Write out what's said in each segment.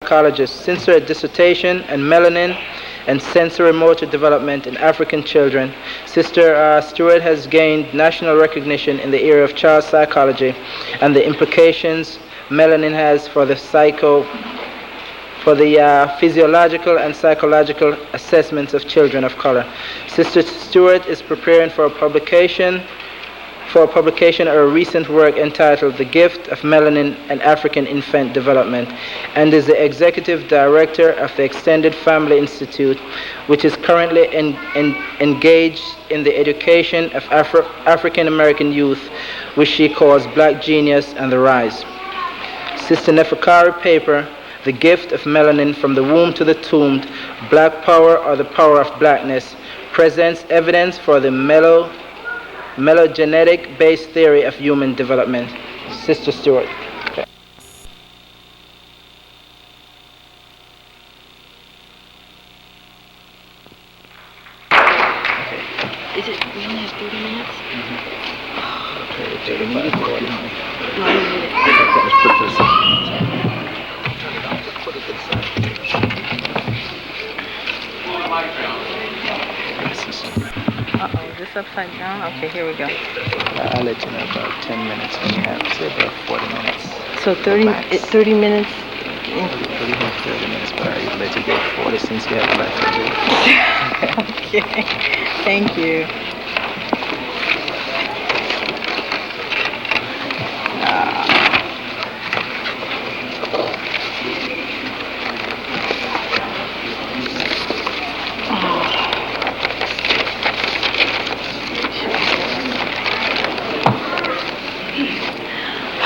psychologist, since her dissertation on melanin and sensory motor development in African children. Sister Stewart has gained national recognition in the area of child psychology and the implications melanin has for the physiological and psychological assessments of children of color. Sister Stewart is preparing for a publication of her recent work entitled The Gift of Melanin and African Infant Development, and is the executive director of the Extended Family Institute, which is currently engaged in the education of African American youth, which she calls Black Genius and the Rise. Sister Neferkare paper, The Gift of Melanin from the Womb to the Tomb, Black Power or the Power of Blackness, presents evidence for the melogenetic-based theory of human development. Sister Stewart. Okay. Is it, we only have 30 minutes? Okay, 35, 40. No, I don't need it. Let's put this on. Uh-oh, is this upside down? Okay, here we go. I'll let you know about 10 minutes when you have, say about 40 minutes. So 30 minutes? 30 minutes, but I'll let you go 40 since you have a lot to do. Okay, thank you.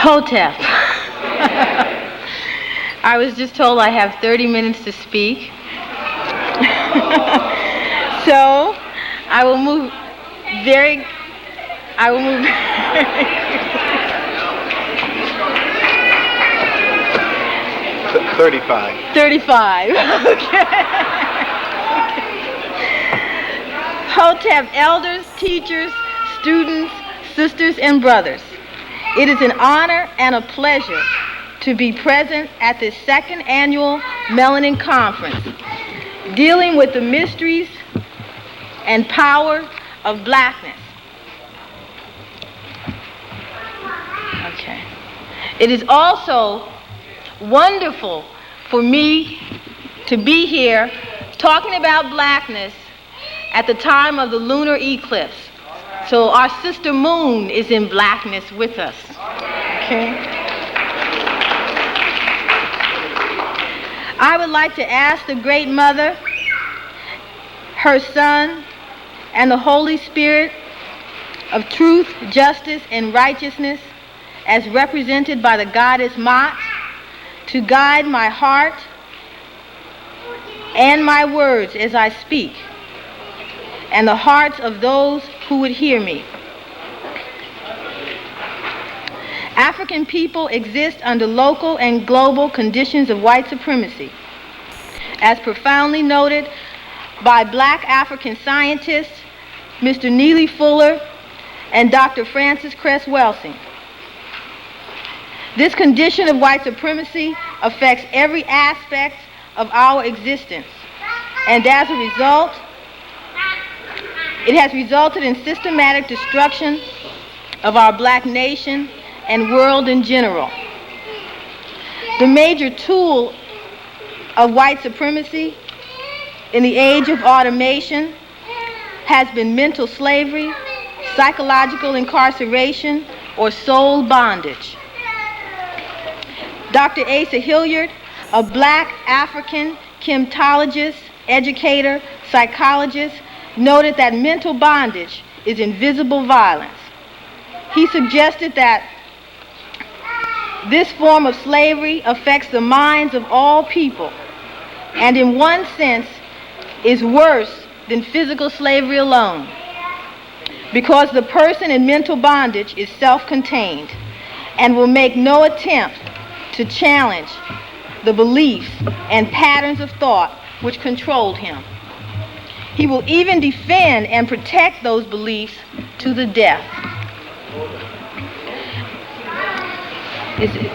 Hotep. I was just told I have 30 minutes to speak. So I will move very 35. 35. Okay. Hotep elders, teachers, students, sisters, and brothers. It is an honor and a pleasure to be present at this second annual Melanin Conference, dealing with the mysteries and power of blackness. Okay. It is also wonderful for me to be here talking about blackness at the time of the lunar eclipse. So our sister moon is in blackness with us. Okay. I would like to ask the Great Mother, her Son, and the Holy Spirit of truth, justice, and righteousness, as represented by the goddess Ma'at, to guide my heart and my words as I speak, and the hearts of those who would hear me. African people exist under local and global conditions of white supremacy, as profoundly noted by Black African scientists Mr. Neely Fuller and Dr. Francis Cress Welsing. This condition of white supremacy affects every aspect of our existence, and as a result, it has resulted in systematic destruction of our black nation and world in general. The major tool of white supremacy in the age of automation has been mental slavery, psychological incarceration, or soul bondage. Dr. Asa Hilliard, a Black African chemontologist, educator, psychologist, noted that mental bondage is invisible violence. He suggested that this form of slavery affects the minds of all people, and in one sense is worse than physical slavery alone, because the person in mental bondage is self-contained and will make no attempt to challenge the beliefs and patterns of thought which controlled him. He will even defend and protect those beliefs to the death. Is it?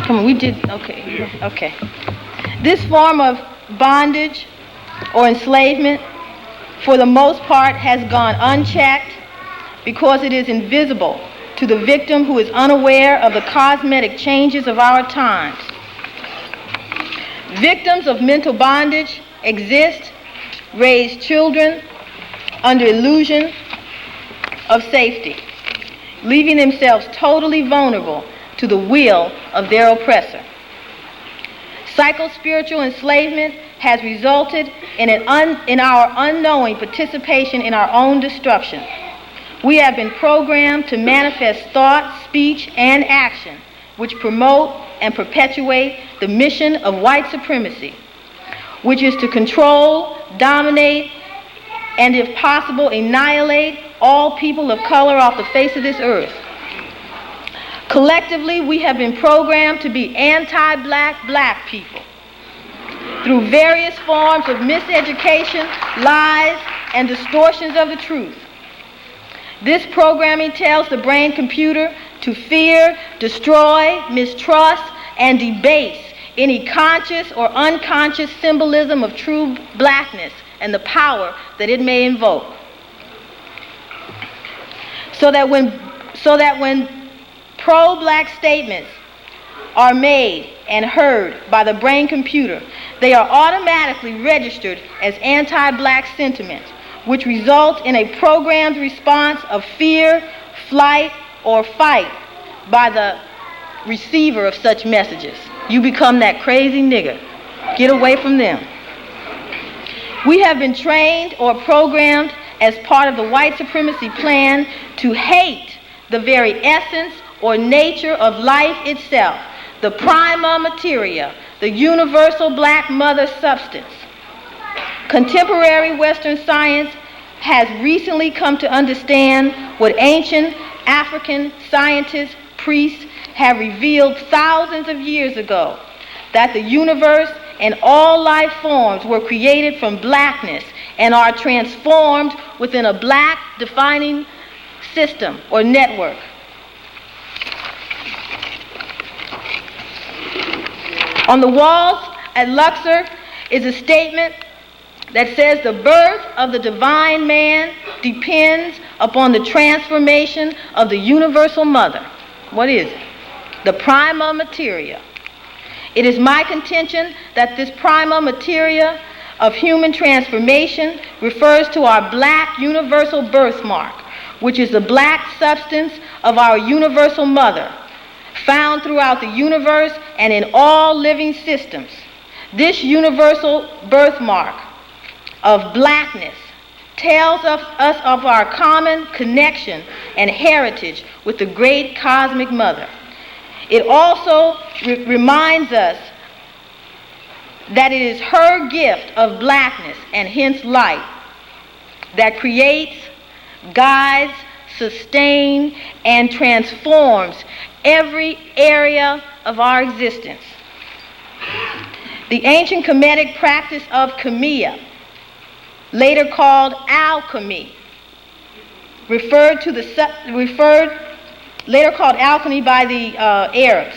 Come on, we did, okay, okay. This form of bondage or enslavement, for the most part, has gone unchecked because it is invisible to the victim who is unaware of the cosmetic changes of our times. Victims of mental bondage exist, raise children under illusion of safety, leaving themselves totally vulnerable to the will of their oppressor. Psycho-spiritual enslavement has resulted in our unknowing participation in our own destruction. We have been programmed to manifest thought, speech, and action which promote and perpetuate the mission of white supremacy, which is to control, dominate, and if possible, annihilate all people of color off the face of this earth. Collectively, we have been programmed to be anti-black black people through various forms of miseducation, lies, and distortions of the truth. This programming tells the brain computer to fear, destroy, mistrust, and debase any conscious or unconscious symbolism of true blackness and the power that it may invoke. So that when pro-black statements are made and heard by the brain computer, they are automatically registered as anti-black sentiments, which results in a programmed response of fear, flight, or fight by the receiver of such messages. You become that crazy nigger. Get away from them. We have been trained or programmed as part of the white supremacy plan to hate the very essence or nature of life itself, the prima materia, the universal black mother substance. Contemporary Western science has recently come to understand what ancient African scientists, priests have revealed thousands of years ago, that the universe and all life forms were created from blackness and are transformed within a black defining system or network. On the walls at Luxor is a statement that says the birth of the divine man depends upon the transformation of the universal mother. What is it? The prima materia. It is my contention that this prima materia of human transformation refers to our black universal birthmark, which is the black substance of our universal mother, found throughout the universe and in all living systems. This universal birthmark of blackness tells us of our common connection and heritage with the great cosmic mother. It also reminds us that it is her gift of blackness and hence light that creates, guides, sustains, and transforms every area of our existence. The ancient Kemetic practice of chemia, later called alchemy, later called alchemy by the Arabs,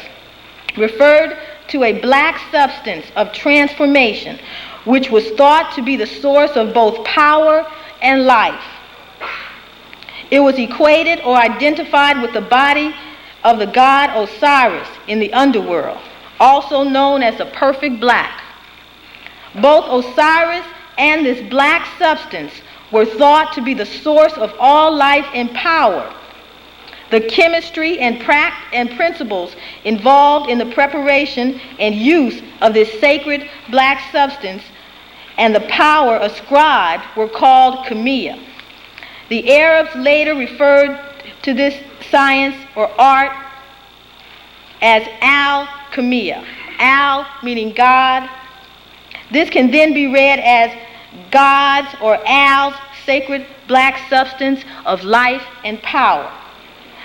referred to a black substance of transformation, which was thought to be the source of both power and life. It was equated or identified with the body of the god Osiris in the underworld, also known as the perfect black. Both Osiris and this black substance were thought to be the source of all life and power. The chemistry and principles involved in the preparation and use of this sacred black substance and the power ascribed were called chemia. The Arabs later referred to this science or art as al-chemia. Al meaning God. This can then be read as God's or Al's sacred black substance of life and power.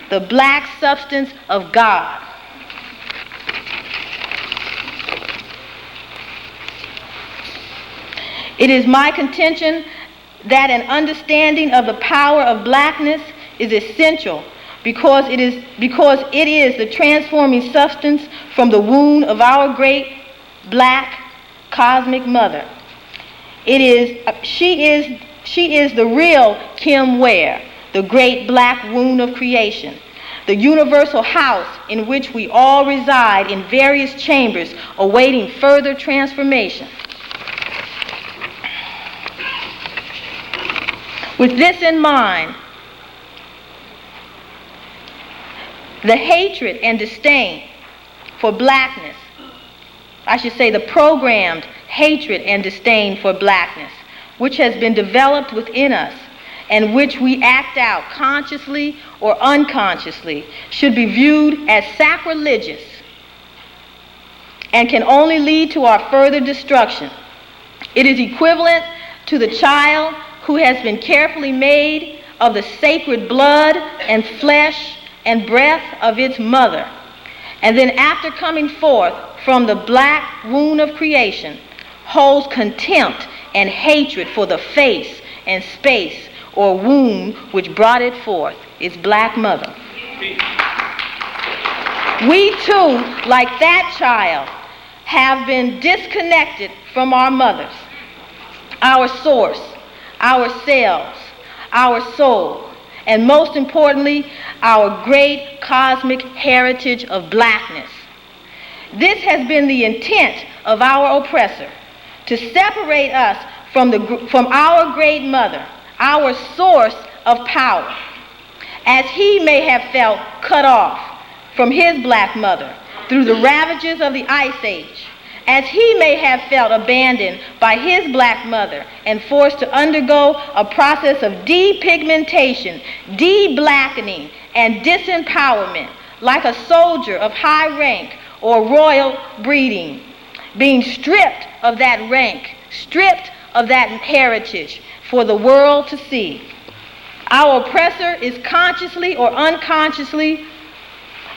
The black substance of God. It is my contention that an understanding of the power of blackness is essential because it is the transforming substance from the womb of our great black cosmic mother. She is the real Kim Ware, the great black womb of creation, the universal house in which we all reside in various chambers awaiting further transformation. With this in mind, the hatred and disdain for blackness, I should say the programmed hatred and disdain for blackness, which has been developed within us and which we act out consciously or unconsciously, should be viewed as sacrilegious and can only lead to our further destruction. It is equivalent to the child who has been carefully made of the sacred blood and flesh and breath of its mother, and then after coming forth from the black womb of creation, holds contempt and hatred for the face and space or womb which brought it forth, its black mother. We too, like that child, have been disconnected from our mothers, our source, ourselves, our soul, and most importantly, our great cosmic heritage of blackness. This has been the intent of our oppressor, to separate us from our great mother, our source of power, as he may have felt cut off from his black mother through the ravages of the Ice Age, as he may have felt abandoned by his black mother and forced to undergo a process of depigmentation, de-blackening, and disempowerment, like a soldier of high rank or royal breeding, being stripped of that rank, stripped of that heritage for the world to see. Our oppressor is consciously or unconsciously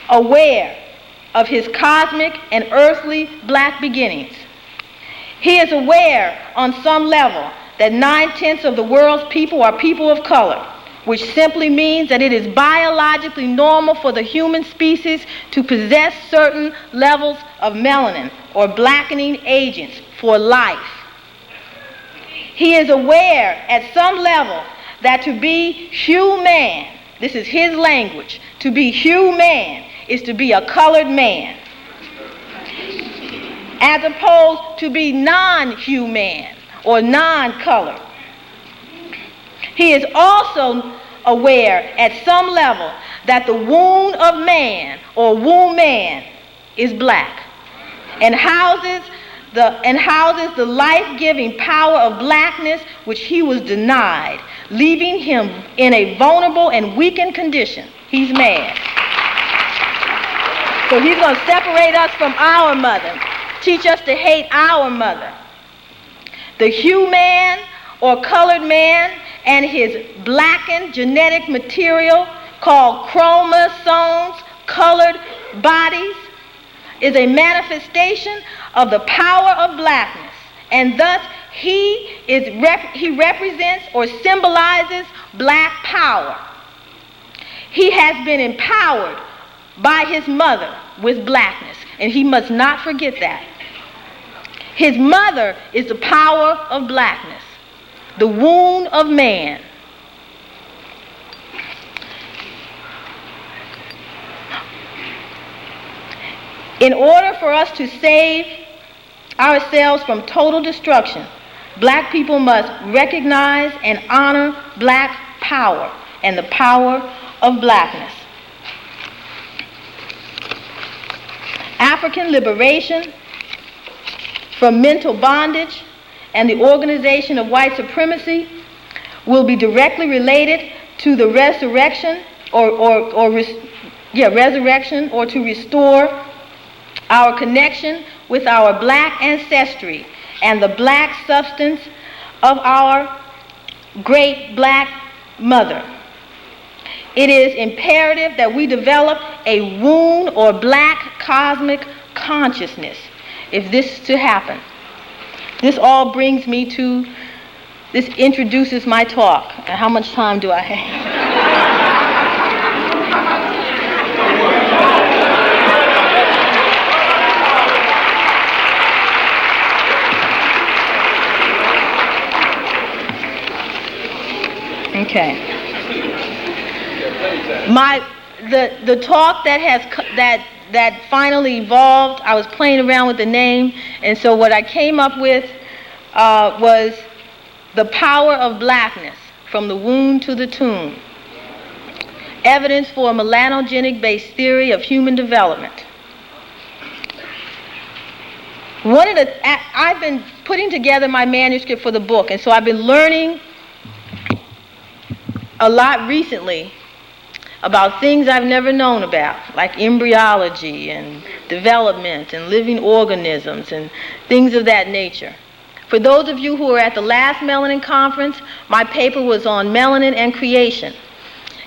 aware of his cosmic and earthly black beginnings. He is aware on some level that 9/10 of the world's people are people of color, which simply means that it is biologically normal for the human species to possess certain levels of melanin or blackening agents for life. He is aware at some level that to be human, this is his language, to be human is to be a colored man, as opposed to be non-human or non-colored. He is also aware at some level that the womb of man or womb man is black and houses the life-giving power of blackness which he was denied, leaving him in a vulnerable and weakened condition. He's mad. So he's going to separate us from our mother, teach us to hate our mother. The human or colored man and his blackened genetic material called chromosomes, colored bodies, is a manifestation of the power of blackness, and thus he represents or symbolizes black power. He has been empowered by his mother with blackness, and he must not forget that. His mother is the power of blackness, the womb of man. In order for us to save ourselves from total destruction, black people must recognize and honor black power and the power of blackness. African liberation from mental bondage and the organization of white supremacy will be directly related to the resurrection resurrection or to restore our connection with our black ancestry and the black substance of our great black mother. It is imperative that we develop a womb or black cosmic consciousness if this is to happen. This all brings me to, this introduces my talk. And how much time do I have? Okay. The talk that finally evolved, I was playing around with the name, and so what I came up with was The Power of Blackness, From the Wound to the Tomb. Evidence for a melanogenic-based theory of human development. I've been putting together my manuscript for the book, and so I've been learning a lot recently about things I've never known about, like embryology and development and living organisms and things of that nature. For those of you who were at the last Melanin conference, my paper was on melanin and creation,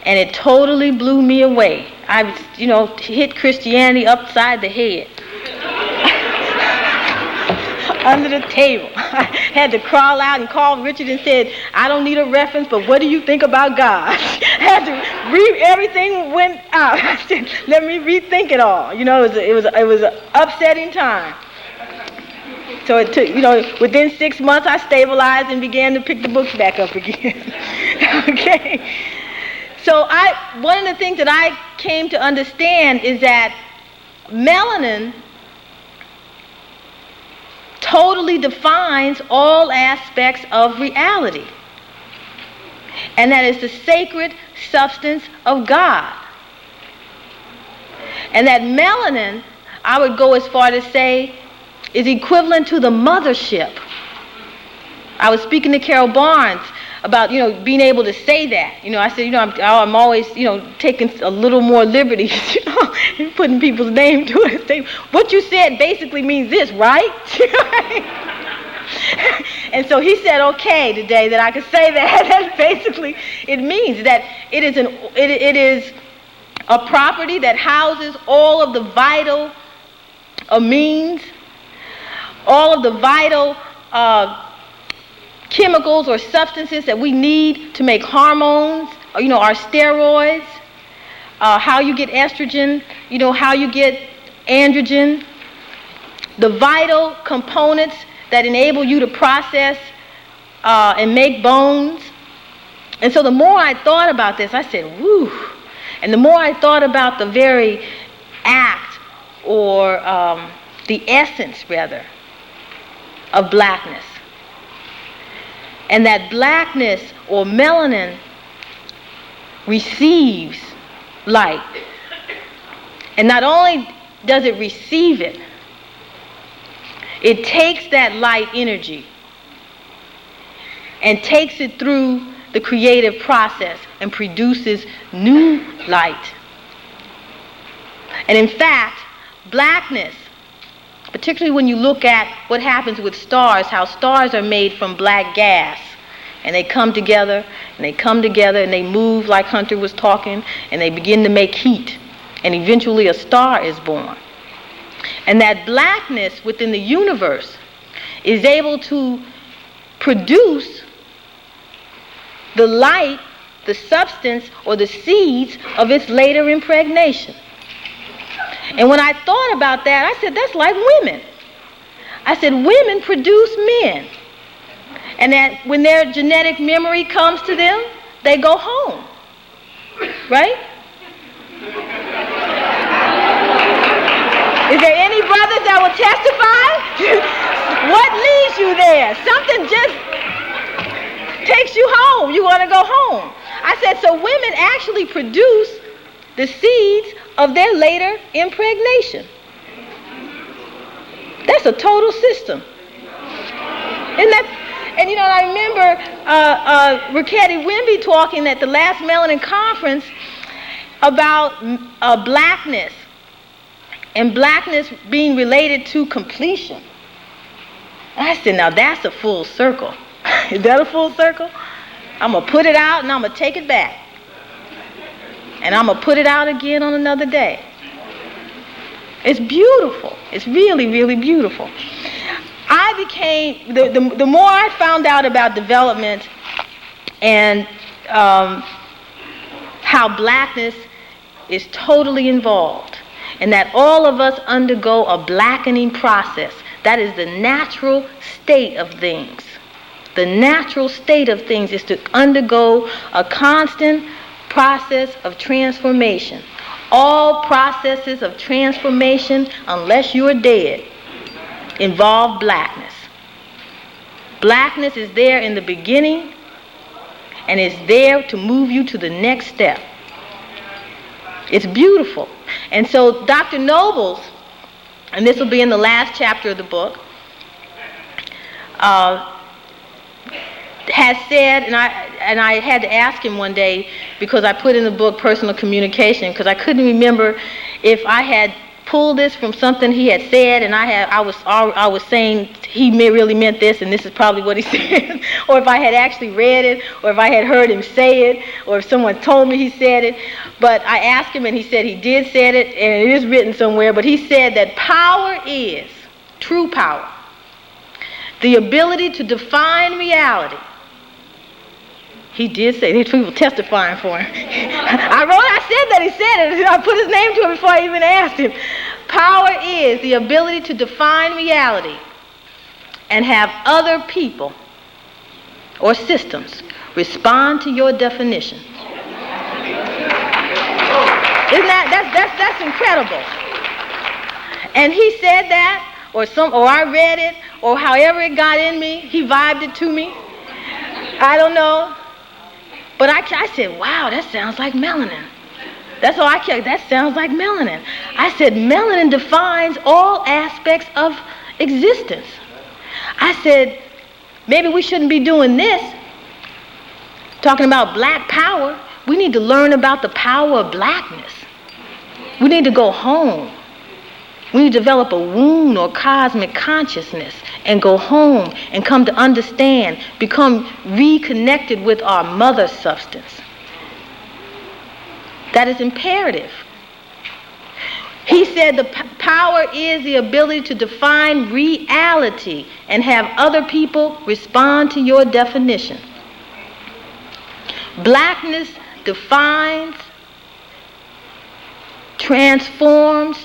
and it totally blew me away. I hit Christianity upside the head. Under the table. I had to crawl out and call Richard and said, I don't need a reference, but what do you think about God? I had to everything went out. I said, let me rethink it all. It was an upsetting time. So it took, within 6 months I stabilized and began to pick the books back up again. Okay. So one of the things that I came to understand is that melanin totally defines all aspects of reality. And that is the sacred substance of God. And that melanin, I would go as far to say, is equivalent to the mothership. I was speaking to Carol Barnes about, being able to say that. I said, I'm always, taking a little more liberties, and putting people's name to it. Say, what you said basically means this, right? And so he said, okay, today that I could say that. And basically, it means that it is a property that houses all of the vital amines, all of the vital chemicals or substances that we need to make hormones, our steroids, how you get estrogen, how you get androgen, the vital components that enable you to process and make bones. And so the more I thought about this, I said, woo. And the more I thought about the very act, or the essence, rather, of blackness. And that blackness, or melanin, receives light. And not only does it receive it, it takes that light energy and takes it through the creative process and produces new light. And in fact, blackness, particularly when you look at what happens with stars, how stars are made from black gas, and they come together, and they come together, and they move like Hunter was talking, and they begin to make heat, and eventually a star is born. And that blackness within the universe is able to produce the light, the substance, or the seeds of its later impregnation. And when I thought about that, I said, that's like women. I said, women produce men. And that when their genetic memory comes to them, they go home. Right? Is there any brothers that will testify? What leads you there? Something just takes you home. You want to go home. I said, so women actually produce the seeds of their later impregnation. That's a total system. And I remember Rickety Wimby talking at the last Melanin conference about blackness, and blackness being related to completion. I said, now that's a full circle. Is that a full circle? I'm going to put it out and I'm going to take it back. And I'm going to put it out again on another day. It's beautiful. It's really, really beautiful. I became, the more I found out about development and how blackness is totally involved, and that all of us undergo a blackening process. That is the natural state of things. The natural state of things is to undergo a constant process of transformation. All processes of transformation, unless you're dead, involve blackness. Blackness is there in the beginning and is there to move you to the next step. It's beautiful. And so Dr. Nobles, and this will be in the last chapter of the book, has said, and I had to ask him one day, because I put in the book personal communication, because I couldn't remember if I had pulled this from something he had said, and I was saying he really meant this, and this is probably what he said, or if I had actually read it, or if I had heard him say it, or if someone told me he said it. But I asked him, and he said he did say it, and it is written somewhere, but he said that power is, true power, the ability to define reality. He did say, these people testifying for him. I said that he said it. I put his name to it before I even asked him. Power is the ability to define reality and have other people or systems respond to your definition. Isn't that's incredible? And he said that, or I read it, or however it got in me, he vibed it to me. I don't know. But I said, wow, that sounds like melanin. That's all I kept, that sounds like melanin. I said, melanin defines all aspects of existence. I said, maybe we shouldn't be doing this, talking about black power. We need to learn about the power of blackness. We need to go home. We need to develop a womb or cosmic consciousness and go home and come to understand, become reconnected with our mother substance. That is imperative. He said the power is the ability to define reality and have other people respond to your definition. Blackness defines, transforms,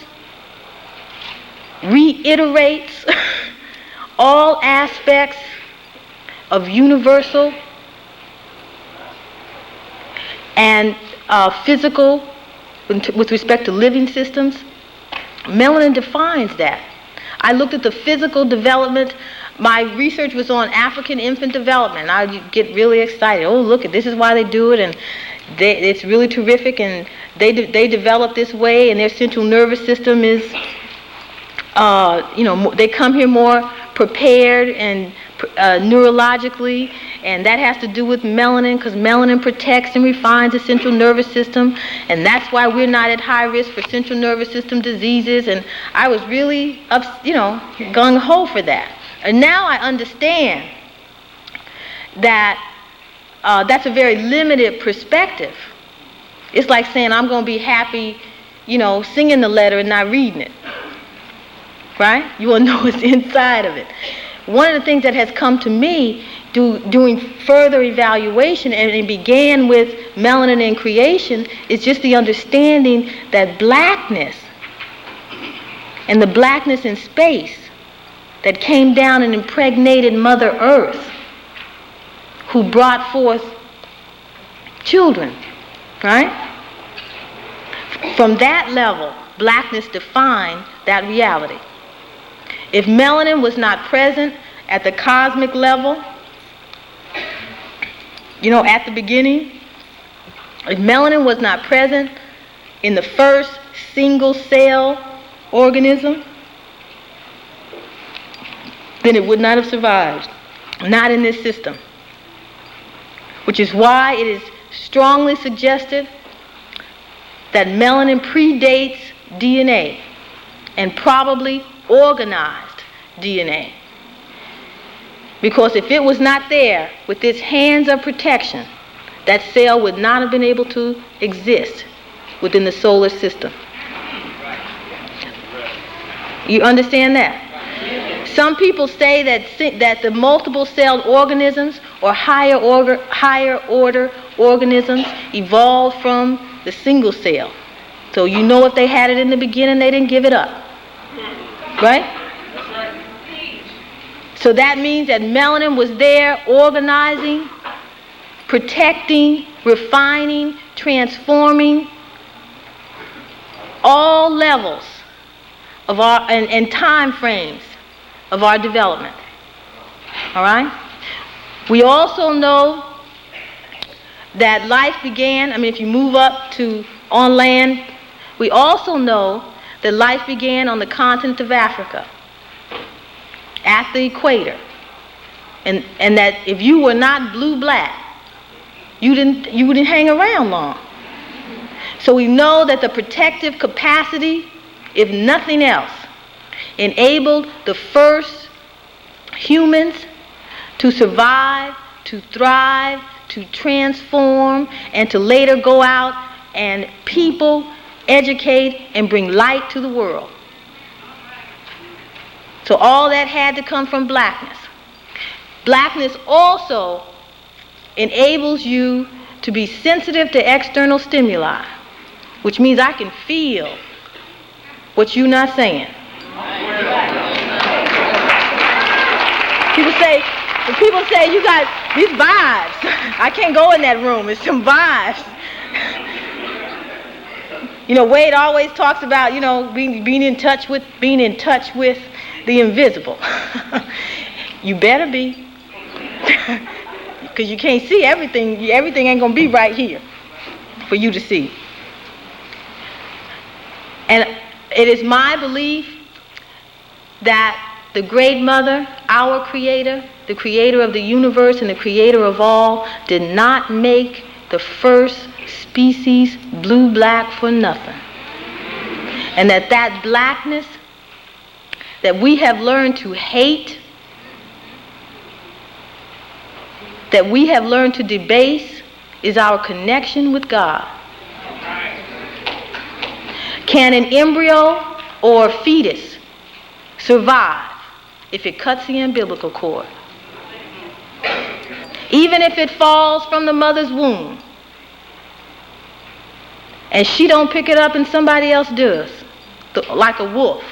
reiterates all aspects of universal and physical with respect to living systems. Melanin defines that. I looked at the physical development. My research was on African infant development. I get really excited. Oh, look, this is why they do it, and it's really terrific, and they develop this way, and their central nervous system is they come here more prepared and neurologically, and that has to do with melanin, because melanin protects and refines the central nervous system, and that's why we're not at high risk for central nervous system diseases. And I was really gung-ho for that. And now I understand that that's a very limited perspective. It's like saying I'm going to be happy, singing the letter and not reading it. Right? You want to know what's inside of it. One of the things that has come to me doing further evaluation, and it began with melanin and creation, is just the understanding that blackness and the blackness in space that came down and impregnated Mother Earth, who brought forth children, right? From that level, blackness defined that reality. If melanin was not present at the cosmic level, at the beginning, if melanin was not present in the first single cell organism, then it would not have survived, not in this system. Which is why it is strongly suggested that melanin predates DNA and probably organized DNA. Because if it was not there with its hands of protection, that cell would not have been able to exist within the solar system. You understand that? Some people say that the multiple-celled organisms or higher order organisms evolved from the single cell. So if they had it in the beginning, they didn't give it up. Right? So that means that melanin was there organizing, protecting, refining, transforming all levels of our and time frames of our development. All right? We also know that life began, if you move up to on land, we also know that life began on the continent of Africa, at the equator. And that if you were not blue-black, you wouldn't hang around long. So we know that the protective capacity, if nothing else, enabled the first humans to survive, to thrive, to transform, and to later go out and people, educate, and bring light to the world. So all that had to come from blackness. Blackness also enables you to be sensitive to external stimuli, which means I can feel what you're not saying. When people say you got these vibes, I can't go in that room. It's some vibes. Wade always talks about, being in touch with the invisible. You better be, because you can't see everything. Everything ain't gonna be right here for you to see. And it is my belief that the Great Mother, our Creator, the Creator of the universe and the Creator of all, did not make the first species blue-black for nothing. And that blackness that we have learned to hate, that we have learned to debase, is our connection with God. Can an embryo or a fetus survive if it cuts the umbilical cord? Even if it falls from the mother's womb and she don't pick it up and somebody else does, like a wolf,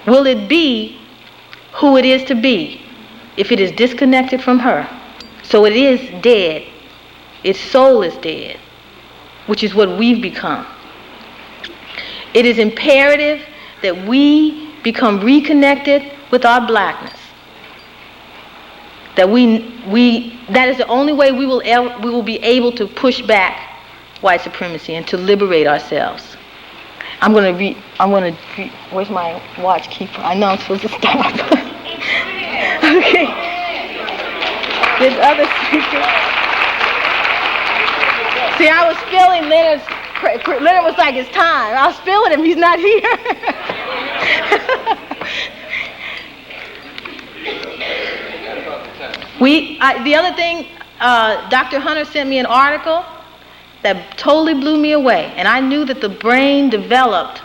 will it be who it is to be if it is disconnected from her? So it is dead. Its soul is dead, which is what we've become. It is imperative that we become reconnected with our blackness. That that is the only way we will be able to push back white supremacy and to liberate ourselves. I'm gonna read. Where's my watch keeper? I know I'm supposed to stop. Okay. This other speaker. See, I was feeling Leonard was like, it's time. I was feeling him. He's not here. The other thing, Dr. Hunter sent me an article that totally blew me away. And I knew that the brain developed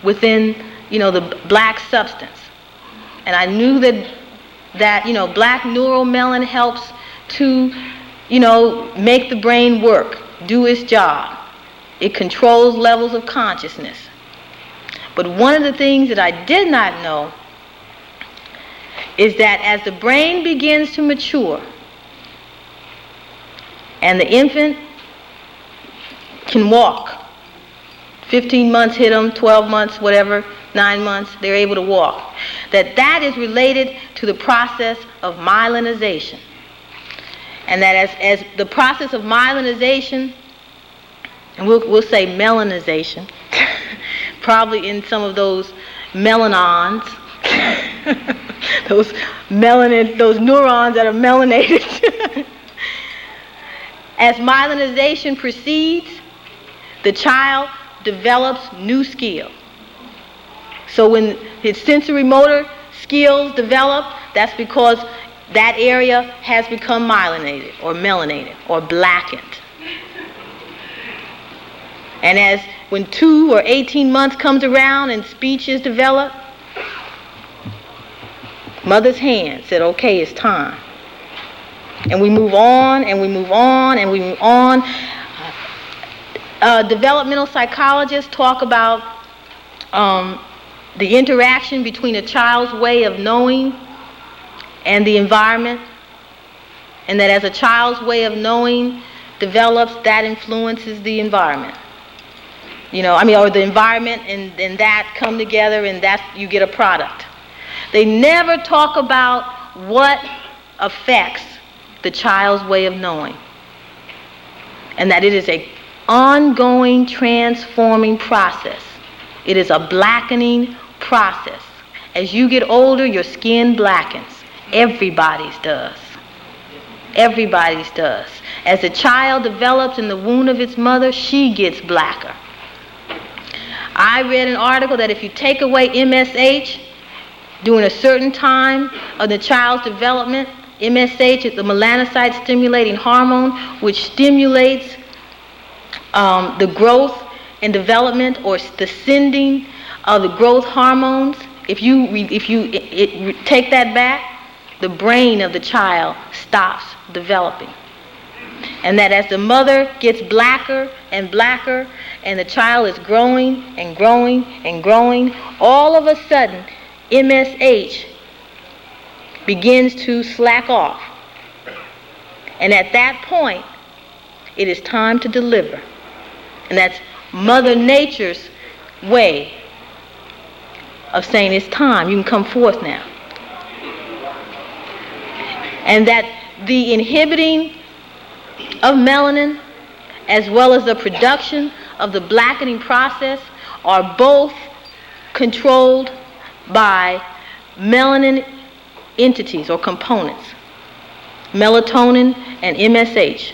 within, the black substance. And I knew that black neuromelanin helps to, make the brain work, do its job. It controls levels of consciousness. But one of the things that I did not know is that as the brain begins to mature and the infant can walk, 15 months hit them, 12 months, whatever, 9 months, they're able to walk, that is related to the process of myelinization. And that as the process of myelinization, and we'll say melanization, probably in some of those melanons, those neurons that are melanated. As myelinization proceeds, the child develops new skill. So when his sensory motor skills develop, that's because that area has become myelinated or melanated or blackened. And as when 2 or 18 months comes around and speech is developed, mother's hand said, okay, it's time. And we move on, and we move on, and we move on. Developmental psychologists talk about the interaction between a child's way of knowing and the environment, and that as a child's way of knowing develops, that influences the environment. Or the environment and that come together, and that you get a product. They never talk about what affects the child's way of knowing, and that it is an ongoing transforming process. It is a blackening process. As you get older, your skin blackens. Everybody's does. Everybody's does. As a child develops in the womb of its mother, she gets blacker. I read an article that if you take away MSH during a certain time of the child's development, MSH is the melanocyte stimulating hormone, which stimulates the growth and development, or the sending of the growth hormones. If you take that back, the brain of the child stops developing. And that as the mother gets blacker and blacker, and the child is growing and growing and growing, all of a sudden MSH begins to slack off. And at that point, it is time to deliver. And that's Mother Nature's way of saying it's time, you can come forth now. And that the inhibiting of melanin, as well as the production of the blackening process, are both controlled by melanin entities or components, melatonin and MSH.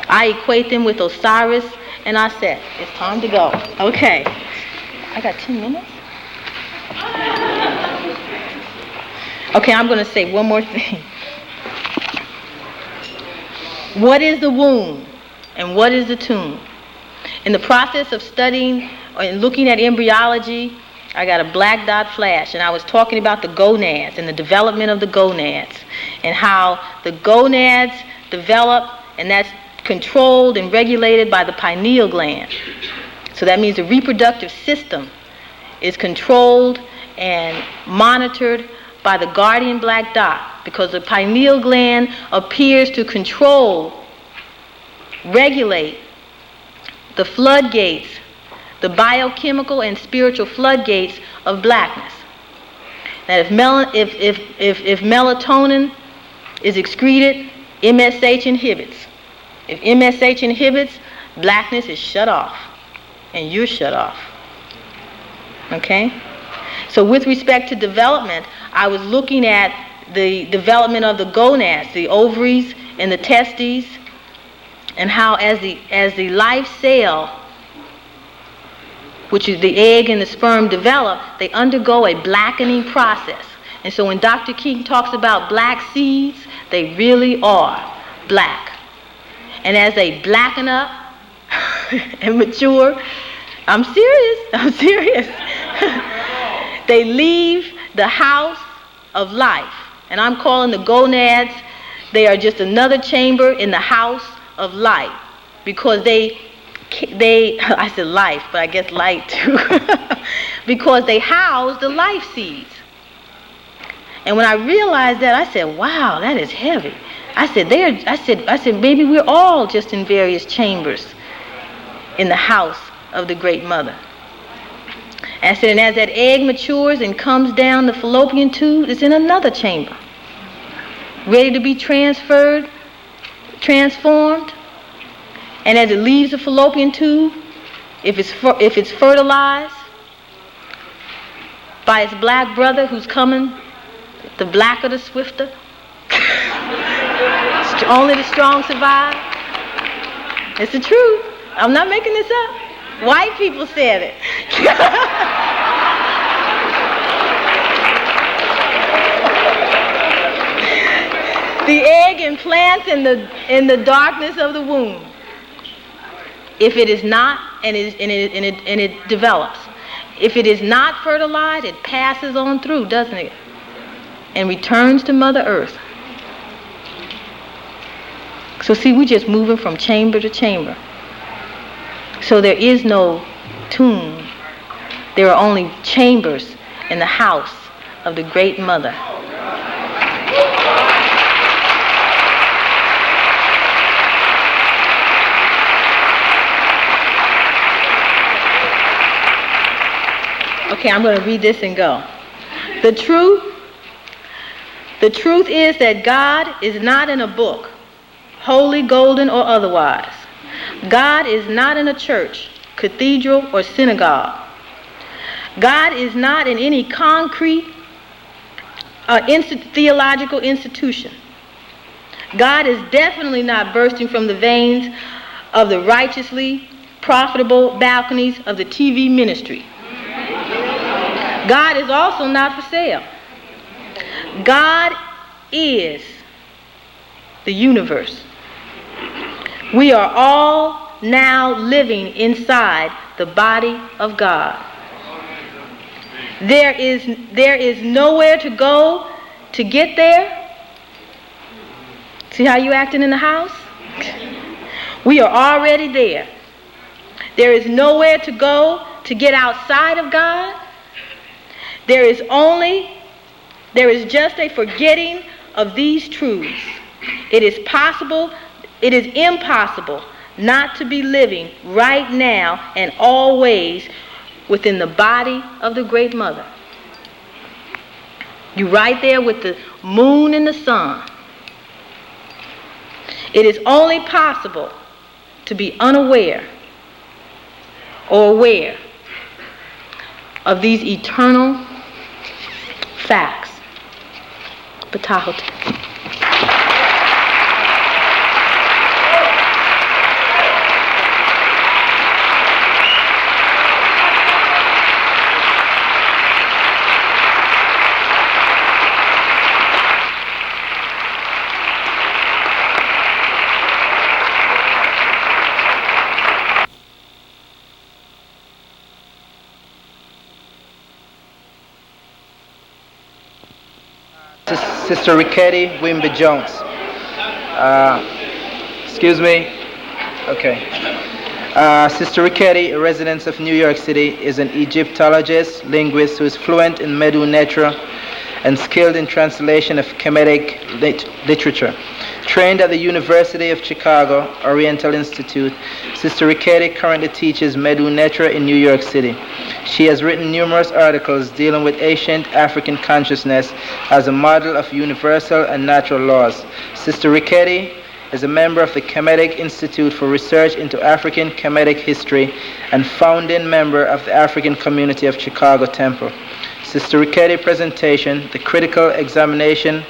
I equate them with Osiris and Aset. It's time to go. Okay. I got 10 minutes? Okay, I'm going to say one more thing. What is the womb and what is the tomb? In the process of studying and looking at embryology, I got a black dot flash, and I was talking about the gonads and the development of the gonads, and how the gonads develop, and that's controlled and regulated by the pineal gland. So that means the reproductive system is controlled and monitored by the guardian black dot, because the pineal gland appears to control, regulate the floodgates, the biochemical and spiritual floodgates of blackness. That if melatonin is excreted, MSH inhibits. If MSH inhibits, blackness is shut off, and you're shut off. Okay? So with respect to development, I was looking at the development of the gonads, the ovaries and the testes, and how as the life cell, which is the egg and the sperm, develop, they undergo a blackening process. And so when Dr. King talks about black seeds, they really are black. And as they blacken up and mature, I'm serious. They leave the house of life. And I'm calling the gonads, they are just another chamber in the house of light. Because they I said life, but I guess light too. Because they house the life seeds. And when I realized that, I said, wow, that is heavy. I said, maybe we're all just in various chambers in the house of the Great Mother. And I said, and as that egg matures and comes down the fallopian tube, it's in another chamber, ready to be transformed. And as it leaves the fallopian tube, if it's fertilized by its black brother who's coming, the blacker the swifter, only the strong survive. It's the truth. I'm not making this up. White people said it. The egg implants in the darkness of the womb. If it is not, and it develops. If it is not fertilized, it passes on through, doesn't it? And returns to Mother Earth. So see, we're just moving from chamber to chamber. So there is no tomb There are only chambers in the house of the Great Mother. Okay, I'm going to read this and go. The truth is that God is not in a book, holy, golden, or otherwise. God is not in a church, cathedral, or synagogue. God is not in any concrete theological institution. God is definitely not bursting from the veins of the righteously profitable balconies of the TV ministry. God is also not for sale. God is the universe. We are all now living inside the body of God. There is nowhere to go to get there. See how you acting in the house? We are already there. There is nowhere to go to get outside of God. There is just a forgetting of these truths. It is impossible not to be living right now and always within the body of the Great Mother. You're right there with the moon and the sun. It is only possible to be unaware or aware of these eternal facts. Patahote. Sister Rickety Wimby Jones. Excuse me. Okay. Sister Rickety, a resident of New York City, is an Egyptologist, linguist who is fluent in Medu Neter and skilled in translation of Kemetic literature. Trained at the University of Chicago Oriental Institute, Sister Rickety currently teaches Medu Neter in New York City. She has written numerous articles dealing with ancient African consciousness as a model of universal and natural laws. Sister Rickety is a member of the Kemetic Institute for Research into African Kemetic History and founding member of the African Community of Chicago Temple. Sister Rickety presentation, The Critical Examination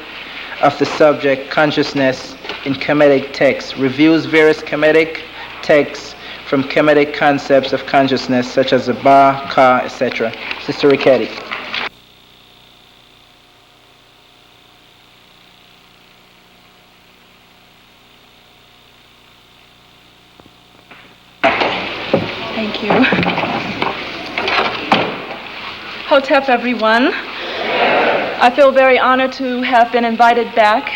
of the Subject Consciousness in Kemetic Texts, reviews various Kemetic texts from Kemetic concepts of consciousness such as the Ba, Ka, etc. Sister Rickety. Thank you. Hotep, everyone. I feel very honored to have been invited back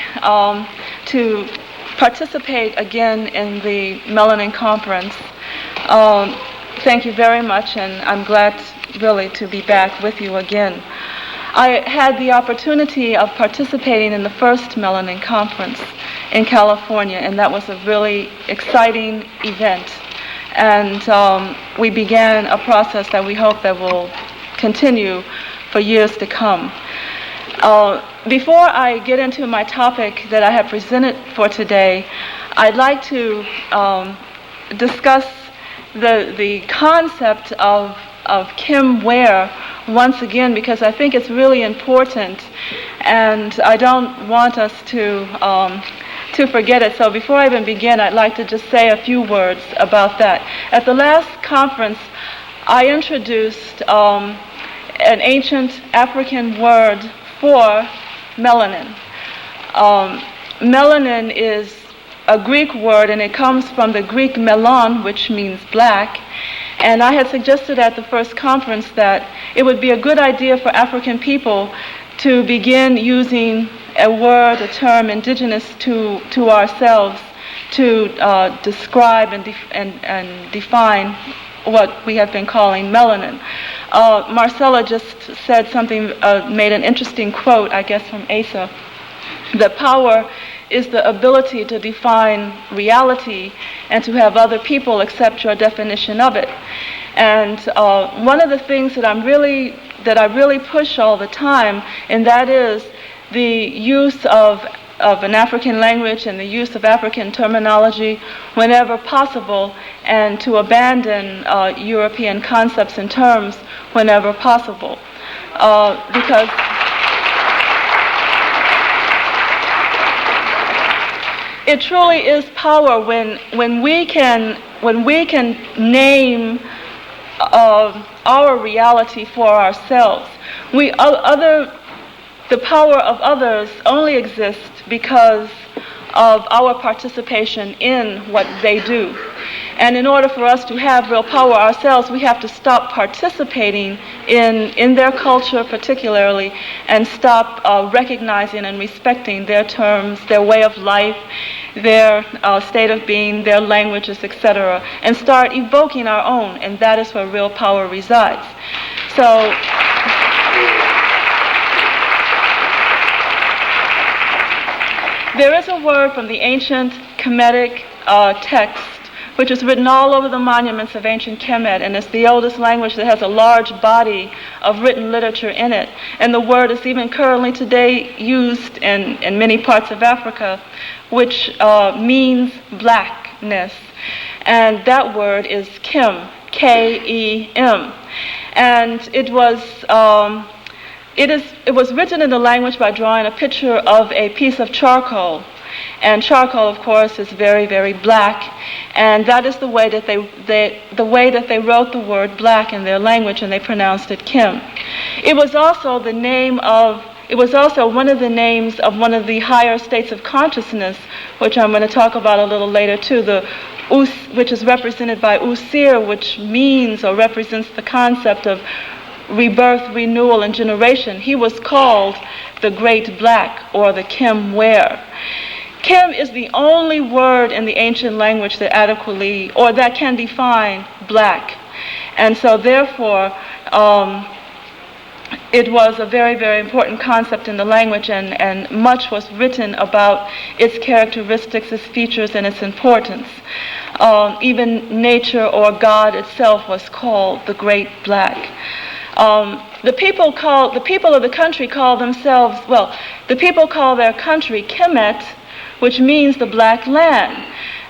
to participate again in the Melanin Conference. Thank you very much, and I'm glad really to be back with you again. I had the opportunity of participating in the first Melanin Conference in California, and that was a really exciting event. And we began a process that we hope that will continue for years to come. Before I get into my topic that I have presented for today, I'd like to discuss the concept of Kim Ware once again, because I think it's really important, and I don't want us to forget it. So before I even begin, I'd like to just say a few words about that. At the last conference, I introduced an ancient African word for melanin. Melanin is a Greek word, and it comes from the Greek melon, which means black. And I had suggested at the first conference that it would be a good idea for African people to begin using a word, a term indigenous to ourselves to describe and define what we have been calling melanin. Marcella just said something, made an interesting quote, I guess, from Asa, that power is the ability to define reality and to have other people accept your definition of it. And one of the things that I really push all the time, and that is the use of an African language and the use of African terminology whenever possible, and to abandon European concepts and terms whenever possible. Because it truly is power when we can name our reality for ourselves. The power of others only exists because of our participation in what they do. And in order for us to have real power ourselves, we have to stop participating in their culture particularly, and stop recognizing and respecting their terms, their way of life, their state of being, their languages, etc., and start evoking our own, and that is where real power resides. So there is a word from the ancient Kemetic text which is written all over the monuments of ancient Kemet, and it's the oldest language that has a large body of written literature in it. And the word is even currently today used in many parts of Africa, which means blackness. And that word is Kem, K-E-M. And it was written in the language by drawing a picture of a piece of charcoal. And charcoal, of course, is very, very black, and that is the way that they wrote the word black in their language, and they pronounced it Kim. It was also one of the names of one of the higher states of consciousness, which I'm going to talk about a little later too, which is represented by Usir, which means or represents the concept of rebirth, renewal, and generation. He was called the Great Black, or the Kim Ware. Kim is the only word in the ancient language that adequately, or that can define black. And so therefore, it was a very, very important concept in the language, and much was written about its characteristics, its features, and its importance. Even nature or God itself was called the Great Black. The people of the country call their country Kemet, which means the black land.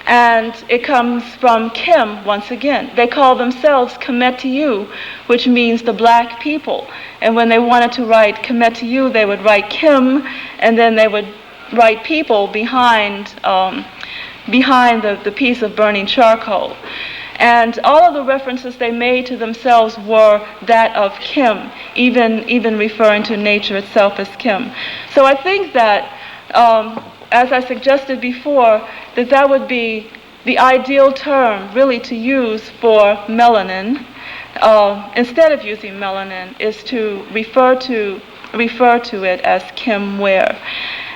And it comes from Kim, once again. They call themselves Kemetiu, which means the black people. And when they wanted to write Kemetiu, they would write Kim, and then they would write people behind the piece of burning charcoal. And all of the references they made to themselves were that of Kim, even referring to nature itself as Kim. So I think that, as I suggested before, that would be the ideal term really to use for melanin, instead of using melanin, is to refer to it as Kim Ware.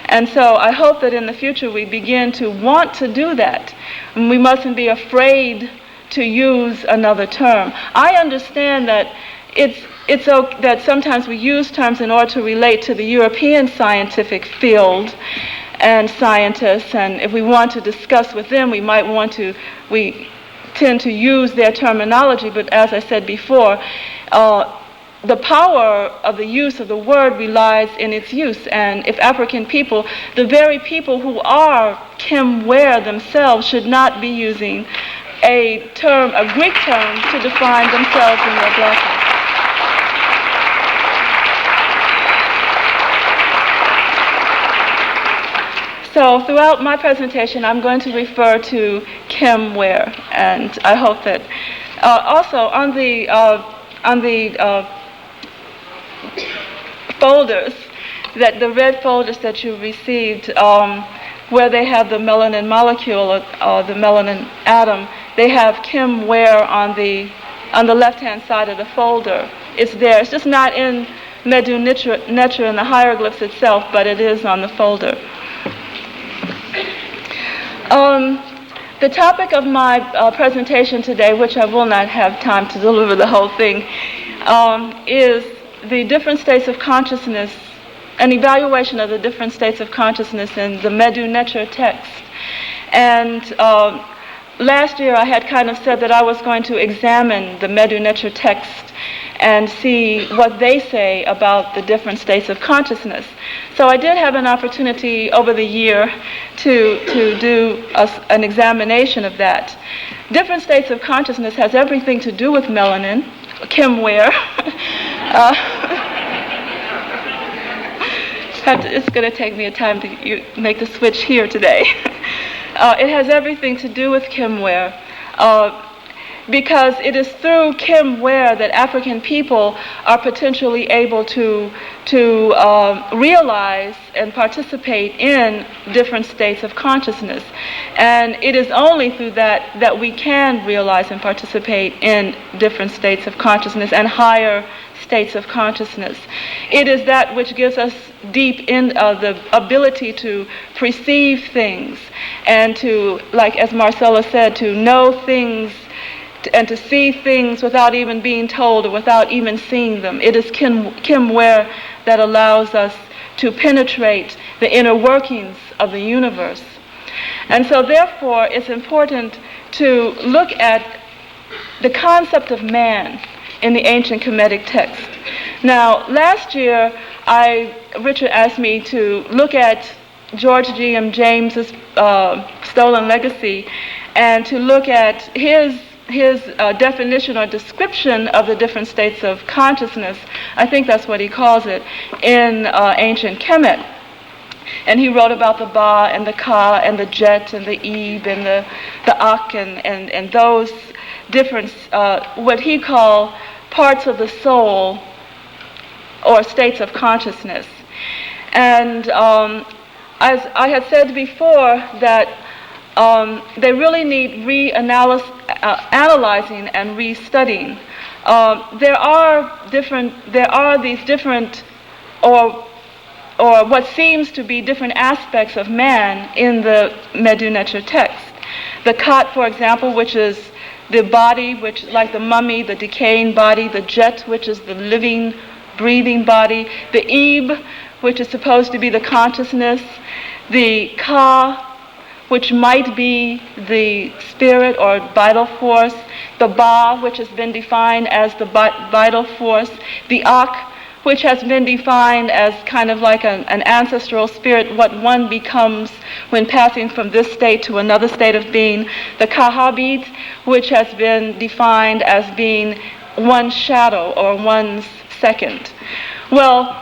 And so I hope that in the future we begin to want to do that. And we mustn't be afraid to use another term. I understand that that sometimes we use terms in order to relate to the European scientific field and scientists, and if we want to discuss with them, we tend to use their terminology, but as I said before, the power of the use of the word relies in its use. And if African people, the very people who are Kim Ware themselves, should not be using a Greek term to define themselves in their blackness. So throughout my presentation, I'm going to refer to Kim Ware, and I hope that also on the folders, that the red folders that you received, where they have the melanin molecule or the melanin atom, they have Kim Ware on the left-hand side of the folder. It's there. It's just not in Medu Neter in the hieroglyphs itself, but it is on the folder. The topic of my presentation today, which I will not have time to deliver the whole thing, is the different states of consciousness, an evaluation of the different states of consciousness in the Medu Neter text. And last year I had kind of said that I was going to examine the Medu Neter text and see what they say about the different states of consciousness. So I did have an opportunity over the year to do an examination of that. Different states of consciousness has everything to do with melanin, Kim Ware. It's going to take me a time to make the switch here today. It has everything to do with Kim Ware. Because it is through Kim Ware that African people are potentially able to realize and participate in different states of consciousness. And it is only through that we can realize and participate in different states of consciousness and higher states of consciousness. It is that which gives us deep in the ability to perceive things and to, like as Marcella said, to know things and to see things without even being told or without even seeing them. It is Kim Ware that allows us to penetrate the inner workings of the universe. And so therefore it's important to look at the concept of man in the ancient Kemetic text. Now, last year, Richard asked me to look at George G.M. James's Stolen Legacy and to look at his definition or description of the different states of consciousness. I think that's what he calls it in ancient Kemet. And he wrote about the Ba and the Ka and the Jet and the Eb and the Ak and those different, what he called parts of the soul or states of consciousness. And as I had said before, that they really need analyzing and restudying. There are these different, or what seems to be different aspects of man in the Medu Neter text. The Kat, for example, which is the body, which, like the mummy, the decaying body, the Jet, which is the living, breathing body, the Eb, which is supposed to be the consciousness, the Ka, which might be the spirit or vital force, the Ba, which has been defined as the vital force, the Ak, which has been defined as kind of like an ancestral spirit, what one becomes when passing from this state to another state of being, the Kahabit, which has been defined as being one's shadow or one's second. Well,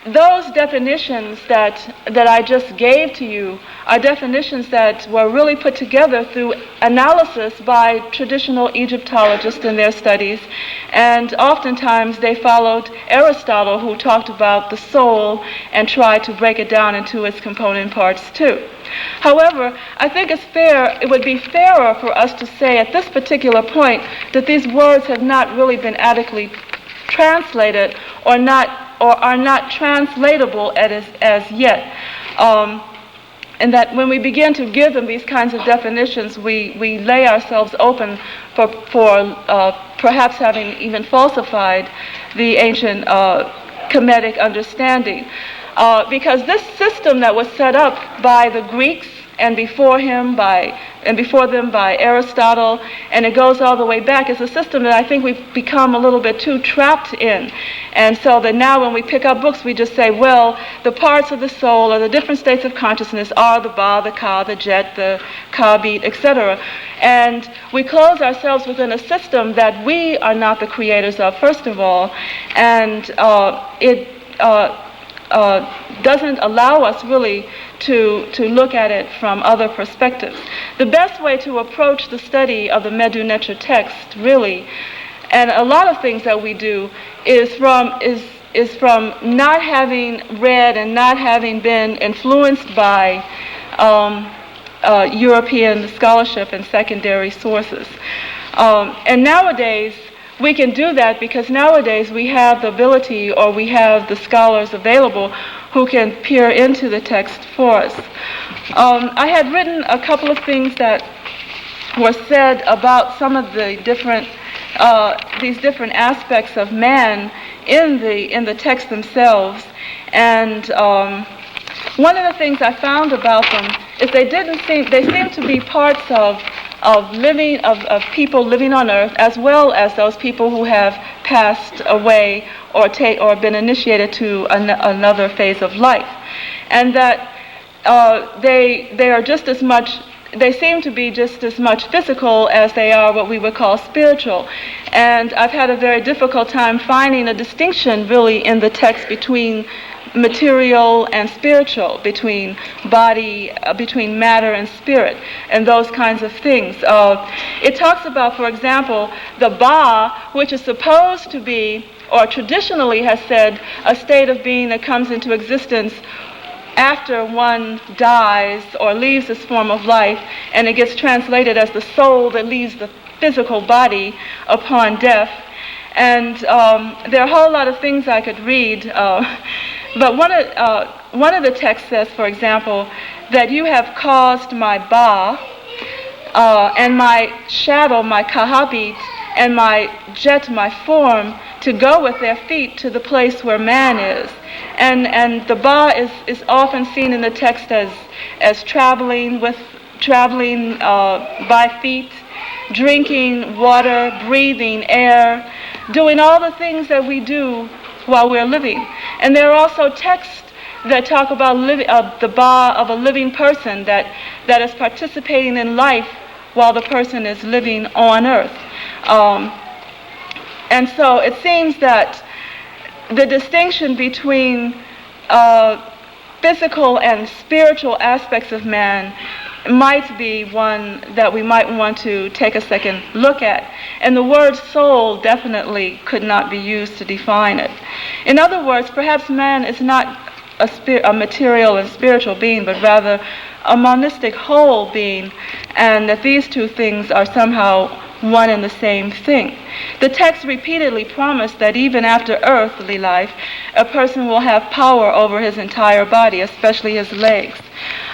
those definitions that I just gave to you are definitions that were really put together through analysis by traditional Egyptologists in their studies, and oftentimes they followed Aristotle, who talked about the soul and tried to break it down into its component parts too. However, I think it would be fairer for us to say at this particular point that these words have not really been adequately translated or are not translatable as yet. And that when we begin to give them these kinds of definitions, we lay ourselves open for perhaps having even falsified the ancient Kemetic understanding. Because this system that was set up by the Greeks and before them by Aristotle, and it goes all the way back, is a system that I think we've become a little bit too trapped in. And so that now when we pick up books, we just say, well, the parts of the soul or the different states of consciousness are the Ba, the Ka, the Jet, the Kabit, etc. And we close ourselves within a system that we are not the creators of, first of all, and it doesn't allow us really to look at it from other perspectives. The best way to approach the study of the Medu Neter text, really, and a lot of things that we do, is from not having read and not having been influenced by European scholarship and secondary sources. And nowadays, we can do that because nowadays we have the ability, or we have the scholars available who can peer into the text for us. I had written a couple of things that were said about some of the different these different aspects of man in the text themselves. And one of the things I found about them is they seem to be parts of people living on earth, as well as those people who have passed away or been initiated to another phase of life, and that they are just as much. They seem to be just as much physical as they are what we would call spiritual. And I've had a very difficult time finding a distinction really in the text between material and spiritual, between body, between matter and spirit, and those kinds of things. It talks about, for example, the Ba, which is supposed to be, or traditionally has said, a state of being that comes into existence after one dies or leaves this form of life, and it gets translated as the soul that leaves the physical body upon death. And there are a whole lot of things I could read, but one of the texts says, for example, that you have caused my Ba and my shadow, my Kahabit, and my Jet, my form, to go with their feet to the place where man is. And the Ba is often seen in the text as traveling by feet, drinking water, breathing air, doing all the things that we do while we're living. And there are also texts that talk about the Ba of a living person that is participating in life while the person is living on earth. And so it seems that the distinction between physical and spiritual aspects of man might be one that we might want to take a second look at. And the word soul definitely could not be used to define it. In other words, perhaps man is not a material and spiritual being, but rather a monistic whole being, and that these two things are somehow one and the same thing. The text repeatedly promised that even after earthly life, a person will have power over his entire body, especially his legs.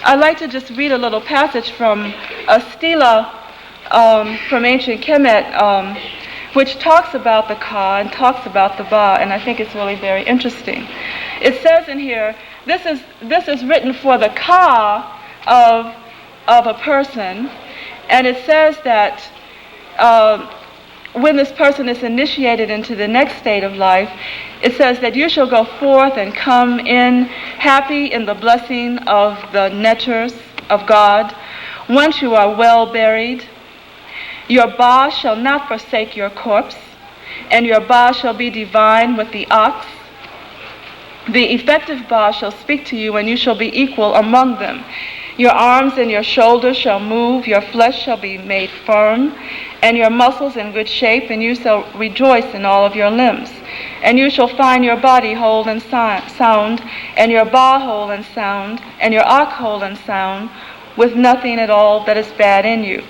I'd like to just read a little passage from a stela from ancient Kemet, which talks about the Ka and talks about the Ba, and I think it's really very interesting. It says in here, this is written for the Ka of a person, and it says that when this person is initiated into the next state of life, it says that you shall go forth and come in happy in the blessing of the nectars of God. Once you are well buried, your Ba shall not forsake your corpse, and your Ba shall be divine with the ox. The effective Ba shall speak to you, and you shall be equal among them. Your arms and your shoulders shall move, your flesh shall be made firm, and your muscles in good shape, and you shall rejoice in all of your limbs. And you shall find your body whole and sound, and your Ba whole and sound, and your ox whole and sound, with nothing at all that is bad in you.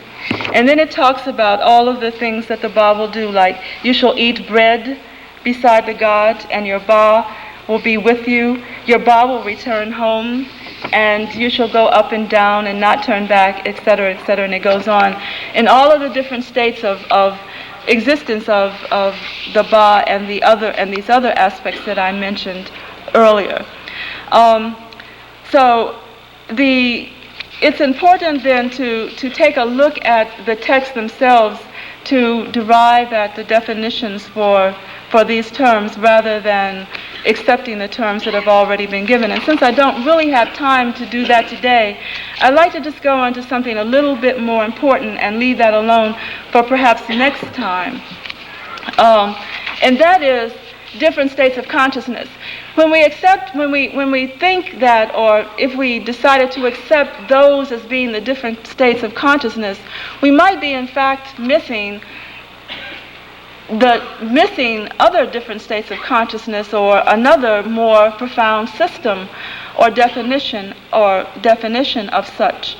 And then it talks about all of the things that the Ba will do, like you shall eat bread beside the God, and your Ba will be with you. Your Ba will return home, and you shall go up and down and not turn back, etc., etc., and it goes on. In all of the different states of existence of the Ba and these other aspects that I mentioned earlier. So it's important then to take a look at the texts themselves to derive at the definitions for these terms rather than accepting the terms that have already been given. And since I don't really have time to do that today, I'd like to just go on to something a little bit more important and leave that alone for perhaps next time. And that is different states of consciousness. When we think that, or if we decided to accept those as being the different states of consciousness, we might be in fact missing other different states of consciousness, or another more profound system or definition of such.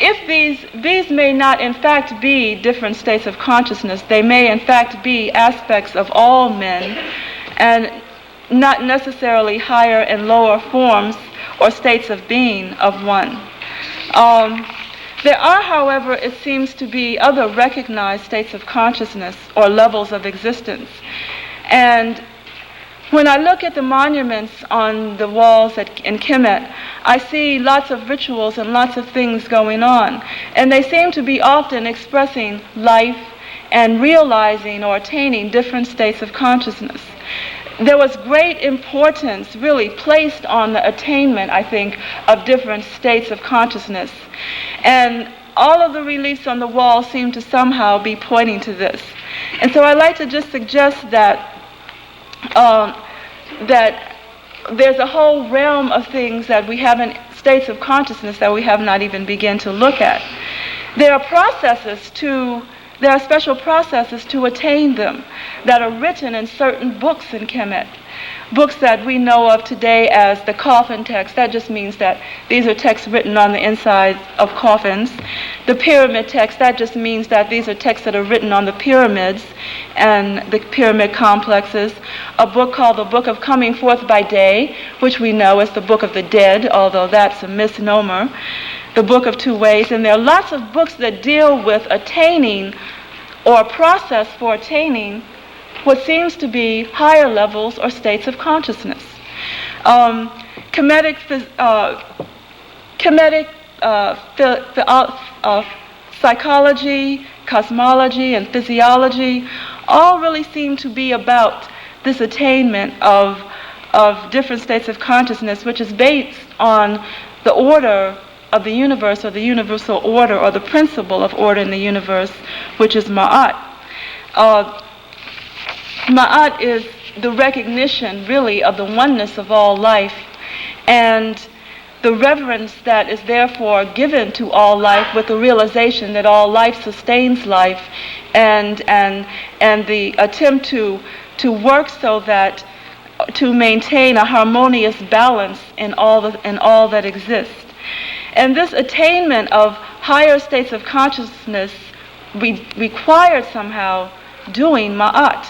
If these may not in fact be different states of consciousness, they may in fact be aspects of all men, and not necessarily higher and lower forms or states of being of one. There are, however, it seems to be other recognized states of consciousness or levels of existence. And when I look at the monuments on the walls in Kemet, I see lots of rituals and lots of things going on. And they seem to be often expressing life and realizing or attaining different states of consciousness. There was great importance really placed on the attainment, I think, of different states of consciousness. And all of the reliefs on the wall seem to somehow be pointing to this. And so I'd like to just suggest that that there's a whole realm of things that we haven't, states of consciousness that we have not even begun to look at. There are special processes to attain them that are written in certain books in Kemet. Books that we know of today as the coffin text. That just means that these are texts written on the inside of coffins. The pyramid text, that just means that these are texts that are written on the pyramids and the pyramid complexes. A book called the Book of Coming Forth by Day, which we know as the Book of the Dead, although that's a misnomer. The Book of Two Ways. And there are lots of books that deal with attaining or a process for attaining what seems to be higher levels or states of consciousness. Kemetic psychology, cosmology, and physiology all really seem to be about this attainment of different states of consciousness, which is based on the order of the universe, or the universal order, or the principle of order in the universe, which is Ma'at. Ma'at is the recognition, really, of the oneness of all life, and the reverence that is therefore given to all life, with the realization that all life sustains life, and the attempt to work so that to maintain a harmonious balance in all that exists. And this attainment of higher states of consciousness required somehow doing Ma'at.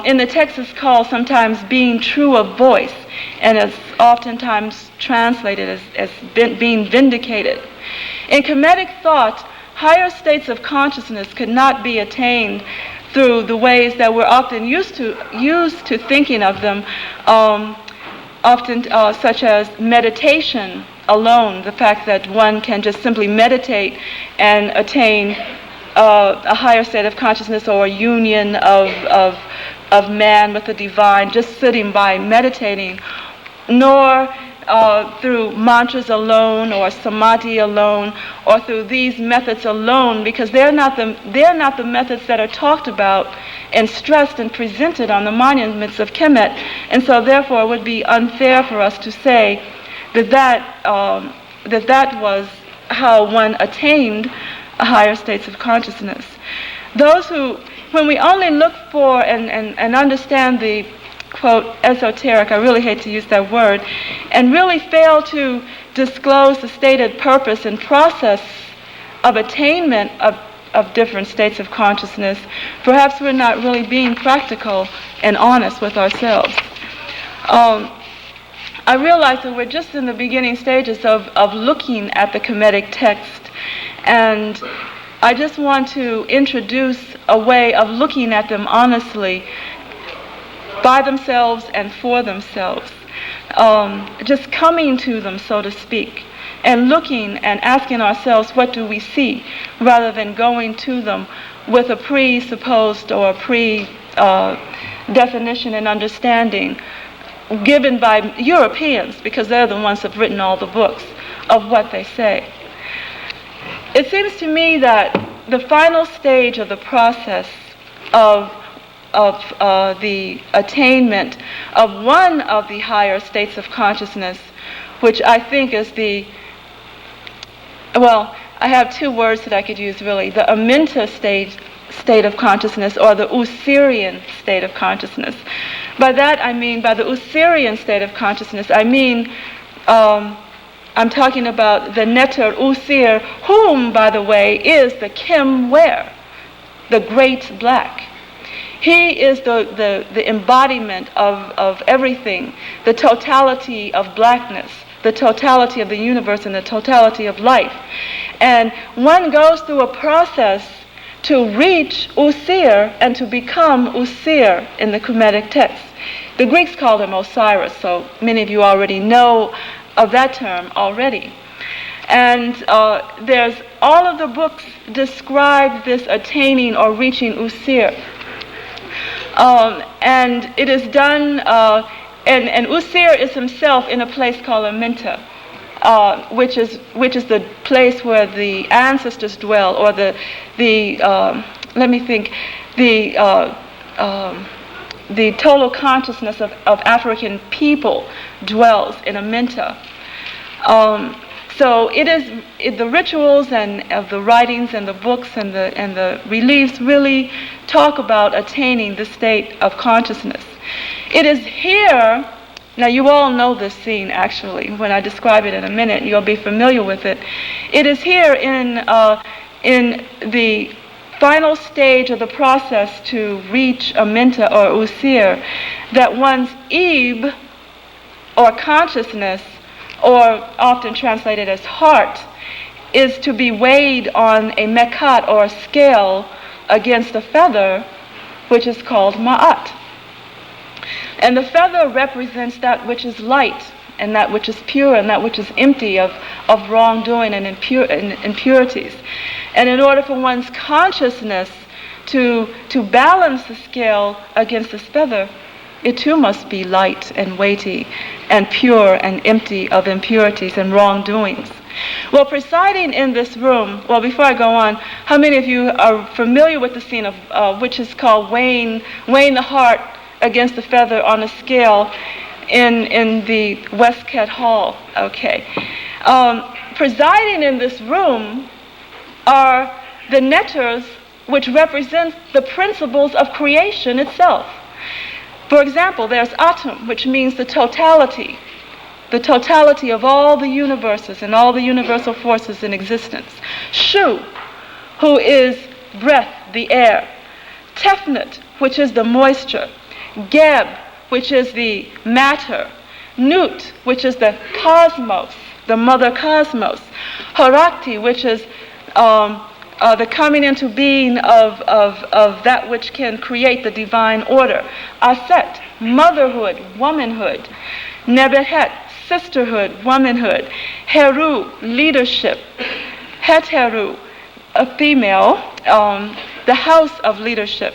In the text it's called sometimes being true of voice, and it's oftentimes translated as being vindicated. In Kemetic thought, higher states of consciousness could not be attained through the ways that we're often used to thinking of them, such as meditation alone, the fact that one can just simply meditate and attain a higher state of consciousness, or a union of man with the divine, just sitting by meditating, nor through mantras alone, or samadhi alone, or through these methods alone, because they're not the methods that are talked about and stressed and presented on the monuments of Kemet. And so therefore it would be unfair for us to say that was how one attained higher states of consciousness. Those who, when we only look for and understand the, quote, esoteric, I really hate to use that word, and really fail to disclose the stated purpose and process of attainment of different states of consciousness, perhaps we're not really being practical and honest with ourselves. I realize that we're just in the beginning stages of looking at the Kemetic text, and I just want to introduce a way of looking at them honestly, by themselves and for themselves, just coming to them, so to speak, and looking and asking ourselves, what do we see, rather than going to them with a presupposed or definition and understanding given by Europeans, because they're the ones that have written all the books, of what they say. It seems to me that the final stage of the process of the attainment of one of the higher states of consciousness, which I think is I have two words that I could use really, the Aminta state of consciousness, or the Usirian state of consciousness. By that I mean, by the Usirian state of consciousness, I mean, I'm talking about the Neter Usir, whom, by the way, is the Kim Ware, the great black. He is the embodiment of everything, the totality of blackness, the totality of the universe and the totality of life. And one goes through a process to reach Usir and to become Usir in the Kemetic text. The Greeks called him Osiris, so many of you already know of that term already. And there's all of the books describe this attaining or reaching Usir. And it is done, and Usir is himself in a place called Aminta, which is the place where the ancestors dwell, or the total consciousness of African people dwells in Aminta. So the rituals and of the writings and the books and the reliefs really talk about attaining the state of consciousness. It is here. Now you all know this scene actually. When I describe it in a minute, you'll be familiar with it. It is here in the final stage of the process to reach Aminta or Usir that one's Ib or consciousness, or often translated as heart, is to be weighed on a mekat or a scale against a feather, which is called ma'at. And the feather represents that which is light and that which is pure and that which is empty of wrongdoing and impurities. And in order for one's consciousness to balance the scale against this feather, it too must be light and weighty and pure and empty of impurities and wrongdoings. Well, presiding in this room, well, before I go on, how many of you are familiar with the scene of which is called weighing the heart against the feather on a scale in the Westcott Hall? Okay. Presiding in this room are the netters, which represent the principles of creation itself. For example, there's Atum, which means the totality of all the universes and all the universal forces in existence. Shu, who is breath, the air. Tefnut, which is the moisture. Geb, which is the matter. Nut, which is the cosmos, the mother cosmos. Harakti, which is the coming into being of that which can create the divine order. Aset, motherhood, womanhood. Nebehet, sisterhood, womanhood. Heru, leadership. Heteru, a female, the house of leadership.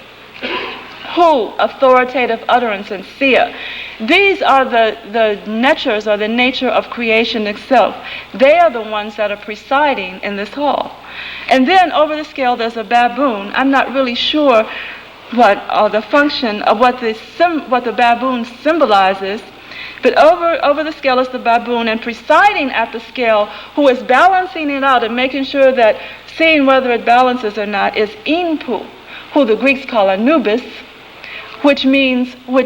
Hu, authoritative utterance, and Sia. These are the natures or the nature of creation itself. They are the ones that are presiding in this hall. And then over the scale there's a baboon. I'm not really sure what the function of what the baboon symbolizes, but over the scale is the baboon, and presiding at the scale, who is balancing it out and making sure that, seeing whether it balances or not, is Inpu, who the Greeks call Anubis, which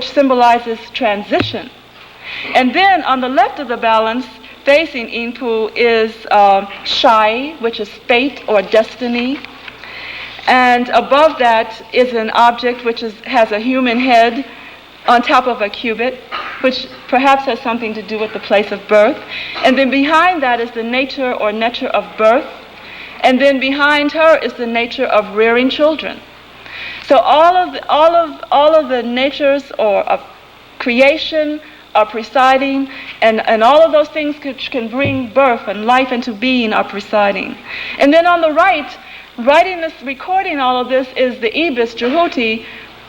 symbolizes transition. And then on the left of the balance, facing Inpu, is Shai, which is fate or destiny. And above that is an object which has a human head on top of a cubit, which perhaps has something to do with the place of birth. And then behind that is the nature or nature of birth. And then behind her is the nature of rearing children. So all of the natures or of creation are presiding, and all of those things which can bring birth and life into being are presiding. And then on the right, writing this, recording all of this, is the Ibis Jehuti,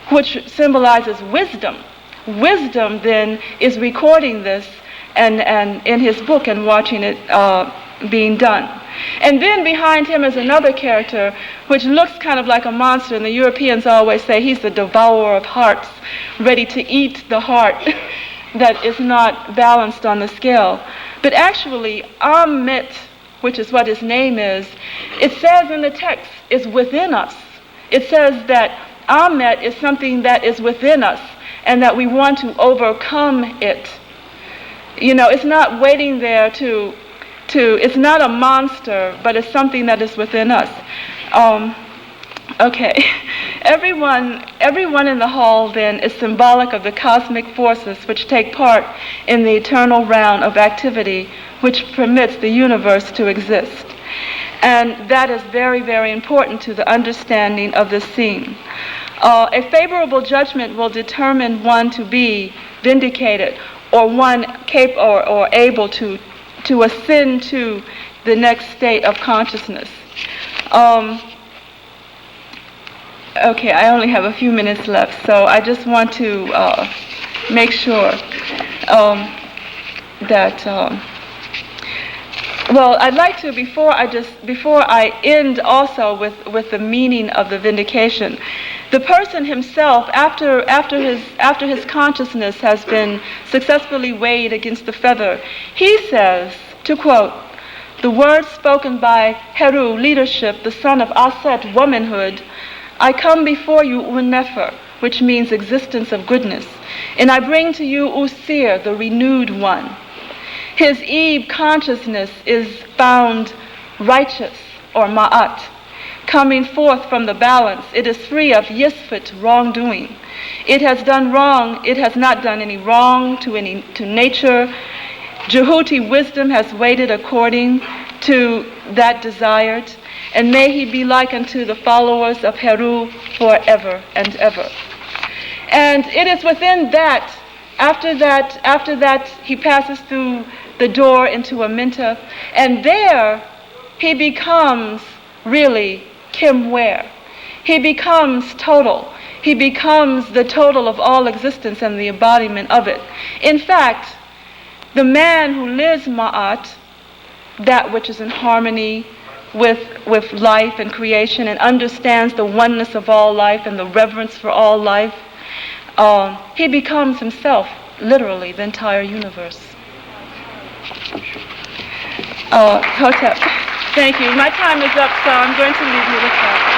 which symbolizes wisdom. Wisdom then is recording this and in his book and watching it being done. And then behind him is another character which looks kind of like a monster, and the Europeans always say he's the devourer of hearts, ready to eat the heart that is not balanced on the scale. But actually, Amit, which is what his name is, it says in the text, is within us. It says that Amit is something that is within us and that we want to overcome it. You know, it's not waiting there it's not a monster, but it's something that is within us. Okay, everyone in the hall then is symbolic of the cosmic forces which take part in the eternal round of activity which permits the universe to exist. And that is very, very important to the understanding of this scene. A favorable judgment will determine one to be vindicated, or one capable or able to ascend to the next state of consciousness. Okay, I only have a few minutes left, so I just want to make sure that. Well, I'd like to before I end also with the meaning of the vindication. The person himself, after his consciousness has been successfully weighed against the feather, he says, to quote, "The words spoken by Heru, leadership, the son of Aset, womanhood, I come before you, Nefer, which means existence of goodness, and I bring to you Usir, the renewed one. His Eve consciousness is found righteous, or Ma'at, coming forth from the balance. It is free of Yisfit, wrongdoing. It has done wrong. It has not done any wrong to nature. Jehuti wisdom has waited according to that desired, and may he be like unto the followers of Heru forever and ever." And it is within that, after that he passes through the door into Aminta, and there he becomes really Kim Ware. He becomes total. He becomes the total of all existence and the embodiment of it. In fact, the man who lives Ma'at, that which is in harmony with life and creation, and understands the oneness of all life and the reverence for all life, he becomes himself literally the entire universe. Hotep, thank you. My time is up, so I'm going to leave you with that.